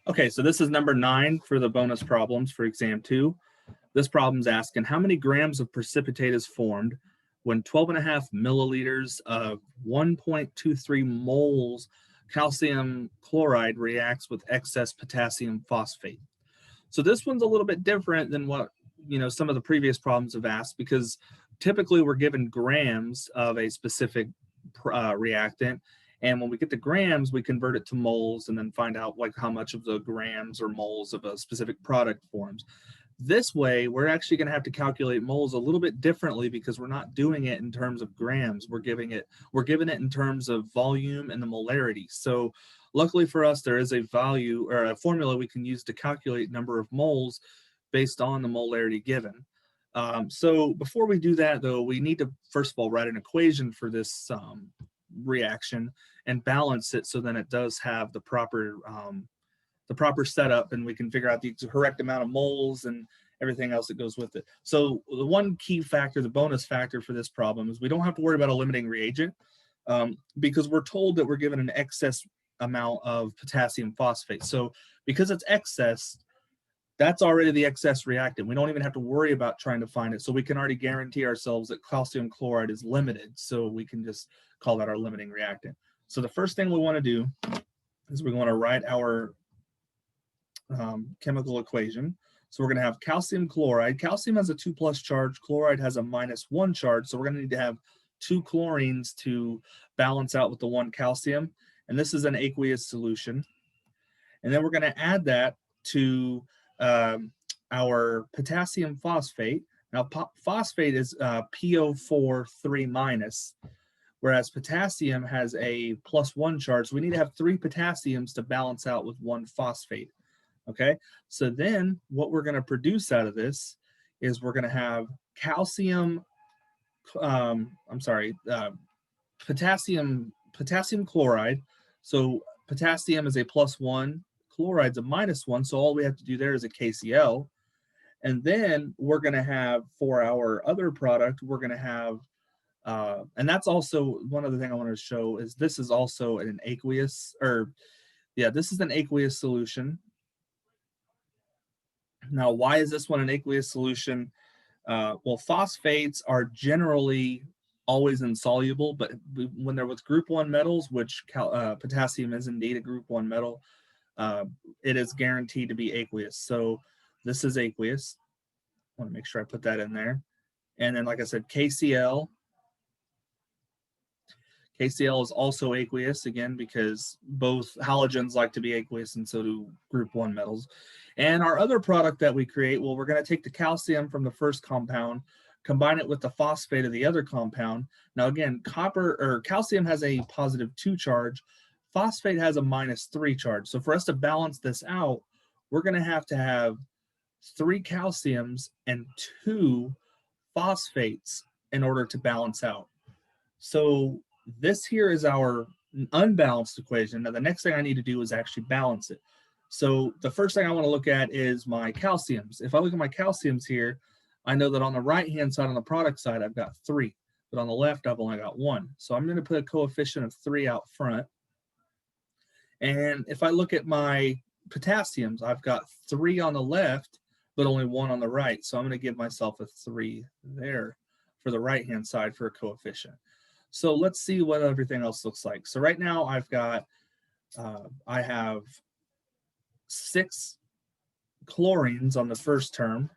Okay, so this is number 9 for the bonus problems for exam 2. This problem's asking how many grams of precipitate is formed when 12.5 milliliters of 1.23 moles calcium chloride reacts with excess potassium phosphate. So this one's a little bit different than what some of the previous problems have asked, because typically we're given grams of a specific reactant, and when we get the grams, we convert it to moles and then find out like how much of the grams or moles of a specific product forms. This way, we're actually going to have to calculate moles a little bit differently because we're not doing it in terms of grams. We're giving it in terms of volume and the molarity. So luckily for us, there is a value or a formula we can use to calculate number of moles based on the molarity given. So before we do that, though, we need to first of all write an equation for this reaction and balance it so then it does have the proper setup, and we can figure out the correct amount of moles and everything else that goes with it. So the one key factor, the bonus factor for this problem, is we don't have to worry about a limiting reagent because we're told that we're given an excess amount of potassium phosphate. So because it's excess, that's already the excess reactant. We don't even have to worry about trying to find it. So we can already guarantee ourselves that calcium chloride is limited. So we can just call that our limiting reactant. So the first thing we want to do is we want to write our chemical equation. So we're going to have calcium chloride. Calcium has a 2+ charge. Chloride has a -1 charge. So we're going to need to have 2 chlorines to balance out with the 1 calcium. And this is an aqueous solution. And then we're going to add that to our potassium phosphate. Now, phosphate is PO4 3-, whereas potassium has a +1 charge. So we need to have 3 potassiums to balance out with 1 phosphate. Okay, so then what we're going to produce out of this is we're going to have potassium chloride. So potassium is a +1, chloride's a -1. So all we have to do there is a KCl. And then we're going to have, for our other product, we're going to have, and that's also one other thing I want to show is this is also an aqueous, this is an aqueous solution. Now, why is this one an aqueous solution? Well, phosphates are generally always insoluble, but when they're with group 1 metals, which potassium is indeed a group 1 metal, it is guaranteed to be aqueous. So this is aqueous. I want to make sure I put that in there. And then, like I said, KCl. KCl is also aqueous, again, because both halogens like to be aqueous, and so do group 1 metals. And our other product that we create, well, we're going to take the calcium from the first compound, combine it with the phosphate of the other compound. Now, again, calcium has a +2 charge. Phosphate has a -3 charge. So for us to balance this out, we're going to have 3 calciums and 2 phosphates in order to balance out. So this here is our unbalanced equation. Now, the next thing I need to do is actually balance it. So the first thing I want to look at is my calciums. If I look at my calciums here, I know that on the right-hand side, on the product side, I've got 3, but on the left, I've only got 1. So I'm going to put a coefficient of 3 out front. And if I look at my potassiums, I've got 3 on the left, but only 1 on the right. So I'm going to give myself a 3 there for the right-hand side for a coefficient. So let's see what everything else looks like. So right now I've got, I have 6 chlorines on the first term.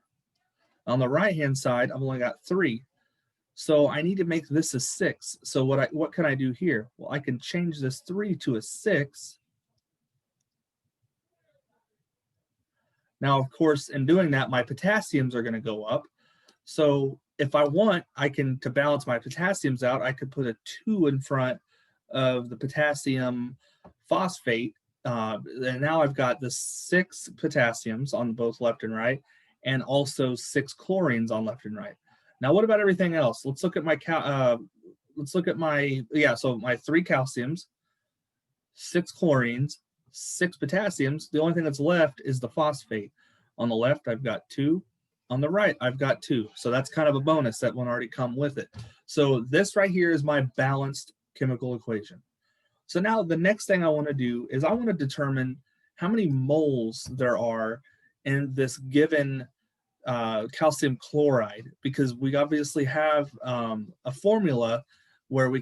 On the right-hand side, I've only got 3. So I need to make this a 6. So what can I do here? Well, I can change this 3 to a 6. Now, of course, in doing that, my potassiums are going to go up. So if I want, to balance my potassiums out, I could put a 2 in front of the potassium phosphate. And now I've got the 6 potassiums on both left and right, and also 6 chlorines on left and right. Now, what about everything else? Let's look at my so my 3 calciums, 6 chlorines, 6 potassiums. The only thing that's left is the phosphate. On the left, I've got 2. On the right, I've got 2. So that's kind of a bonus. That one already come with it. So this right here is my balanced chemical equation. So now the next thing I want to do is I want to determine how many moles there are in this given calcium chloride, because we obviously have a formula where we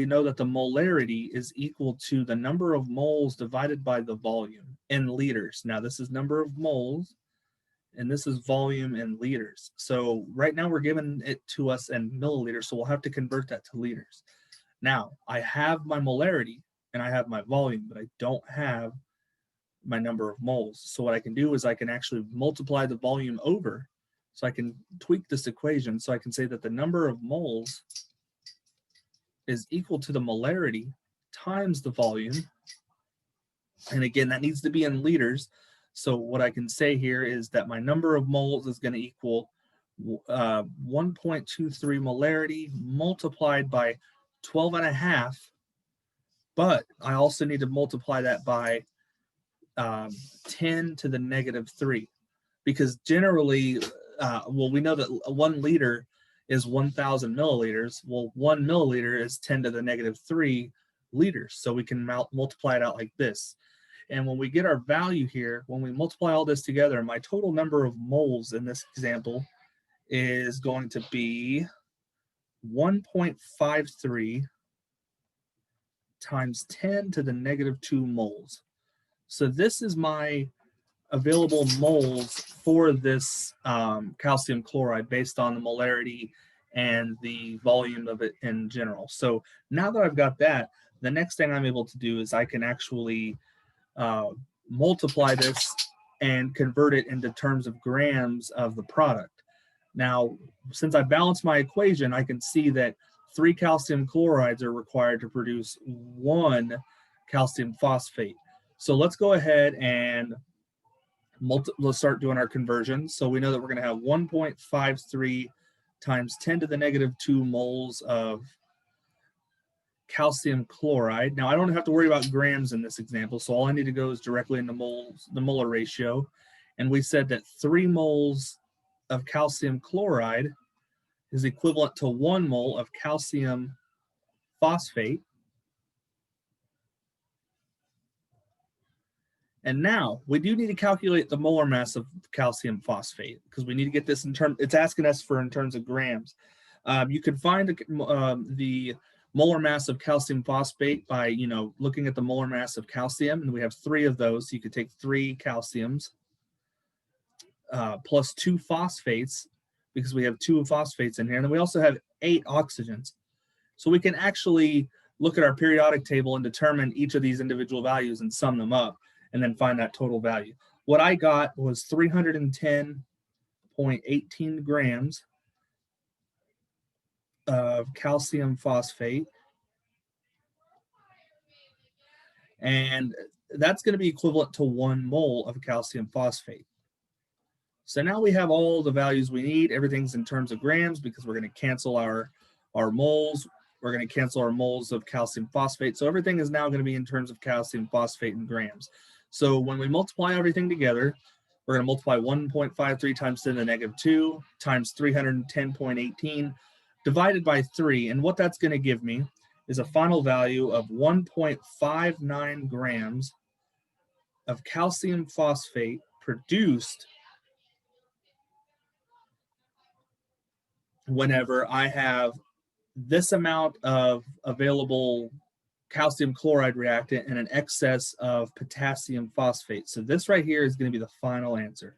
know that the molarity is equal to the number of moles divided by the volume in liters. Now this is number of moles and this is volume in liters. So right now we're giving it to us in milliliters, so we'll have to convert that to liters. Now I have my molarity and I have my volume, but I don't have my number of moles. So what I can do is I can actually multiply the volume over. So I can tweak this equation. So I can say that the number of moles is equal to the molarity times the volume. And again, that needs to be in liters. So what I can say here is that my number of moles is going to equal 1.23 molarity multiplied by 12.5. But I also need to multiply that by 10 to the negative 3, because generally, well, we know that 1 liter is 1,000 milliliters. Well, 1 milliliter is 10 to the negative 3 liters. So we can multiply it out like this. And when we get our value here, when we multiply all this together, my total number of moles in this example is going to be 1.53 times 10 to the negative 2 moles. So this is my available moles for this calcium chloride based on the molarity and the volume of it in general. So now that I've got that, the next thing I'm able to do is I can actually multiply this and convert it into terms of grams of the product. Now, since I balanced my equation, I can see that 3 calcium chlorides are required to produce 1 calcium phosphate. So let's go ahead and let's start doing our conversion. So we know that we're going to have 1.53 times 10 to the negative 2 moles of calcium chloride. Now I don't have to worry about grams in this example, so all I need to go is directly into moles, the molar ratio. And we said that 3 moles of calcium chloride is equivalent to 1 mole of calcium phosphate. And now we do need to calculate the molar mass of calcium phosphate, because we need to get this in terms, it's asking us for in terms of grams. You can find the molar mass of calcium phosphate by, looking at the molar mass of calcium, and we have 3 of those. So you could take 3 calciums plus 2 phosphates, because we have 2 phosphates in here, and then we also have 8 oxygens. So we can actually look at our periodic table and determine each of these individual values and sum them up, and then find that total value. What I got was 310.18 grams of calcium phosphate. And that's going to be equivalent to 1 mole of calcium phosphate. So now we have all the values we need. Everything's in terms of grams, because we're going to cancel our moles. We're going to cancel our moles of calcium phosphate. So everything is now going to be in terms of calcium phosphate in grams. So when we multiply everything together, we're going to multiply 1.53 times 10 to the negative 2 times 310.18 divided by 3. And what that's going to give me is a final value of 1.59 grams of calcium phosphate produced whenever I have this amount of available calcium chloride reactant and an excess of potassium phosphate. So this right here is going to be the final answer.